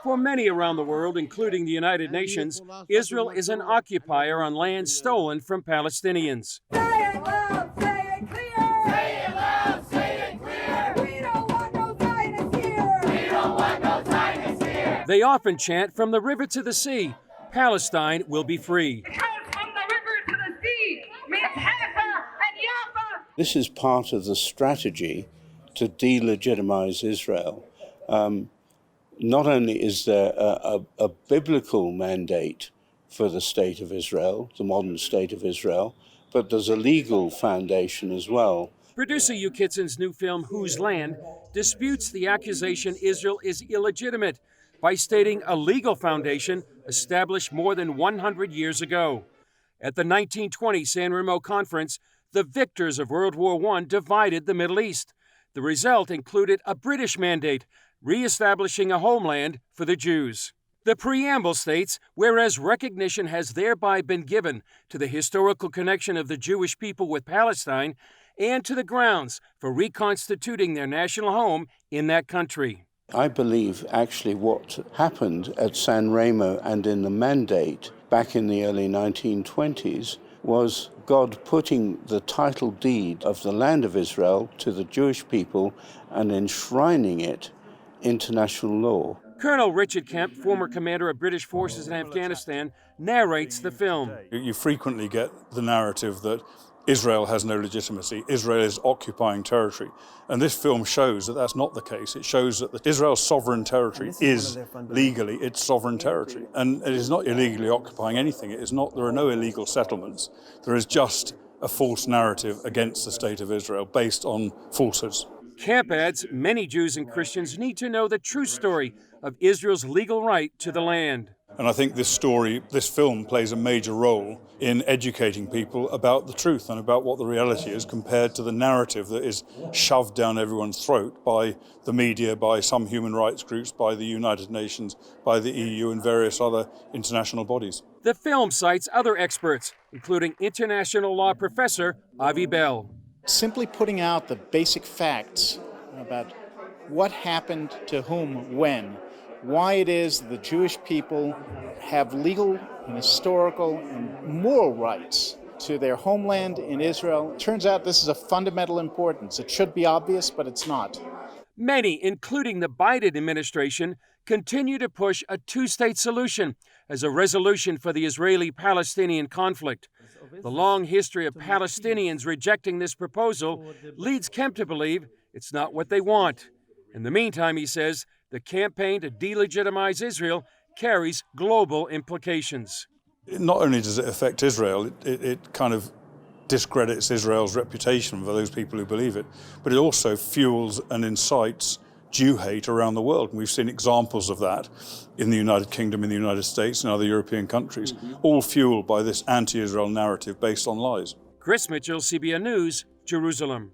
For many around the world, including the United Nations, Israel is an occupier on land stolen from Palestinians. Say it loud, say it clear. Say it loud, say it clear. We don't want no Zionists here. We don't want no Zionists here. They often chant, "From the river to the sea, Palestine will be free." It comes from the river to the sea, means Haifa and Jaffa. This is part of the strategy to delegitimize Israel. Not only is there a biblical mandate for the state of Israel, the modern state of Israel, but there's a legal foundation as well. Producer Hugh Kitson's new film, Whose Land, disputes the accusation Israel is illegitimate by stating a legal foundation established more than 100 years ago. At the 1920 San Remo Conference, the victors of World War I divided the Middle East. The result included a British mandate, reestablishing a homeland for the Jews. The preamble states, whereas recognition has thereby been given to the historical connection of the Jewish people with Palestine and to the grounds for reconstituting their national home in that country. I believe actually what happened at San Remo and in the mandate back in the early 1920s was God putting the title deed of the land of Israel to the Jewish people and enshrining it into national law. Colonel Richard Kemp, former commander of British forces in Afghanistan, narrates the film. You frequently get the narrative that Israel has no legitimacy, Israel is occupying territory. And this film shows that that's not the case. It shows that Israel's sovereign territory is legally its sovereign territory. And it is not illegally occupying anything. There are no illegal settlements. There is just a false narrative against the state of Israel based on falsehoods. Camp adds many Jews and Christians need to know the true story of Israel's legal right to the land. And I think this film plays a major role in educating people about the truth and about what the reality is compared to the narrative that is shoved down everyone's throat by the media, by some human rights groups, by the United Nations, by the EU and various other international bodies. The film cites other experts, including international law professor Avi Bell. Simply putting out the basic facts about what happened to whom when, why it is that the Jewish people have legal and historical and moral rights to their homeland in Israel. It turns out this is of fundamental importance. It should be obvious, but it's not. Many, including the Biden administration, continue to push a two-state solution as a resolution for the Israeli-Palestinian conflict. The long history of Palestinians rejecting this proposal leads Kemp to believe it's not what they want. In the meantime, he says, the campaign to delegitimize Israel carries global implications. Not only does it affect Israel, it kind of discredits Israel's reputation for those people who believe it, but it also fuels and incites Jew hate around the world. And we've seen examples of that in the United Kingdom, in the United States, and other European countries, all fueled by this anti-Israel narrative based on lies. Chris Mitchell, CBN News, Jerusalem.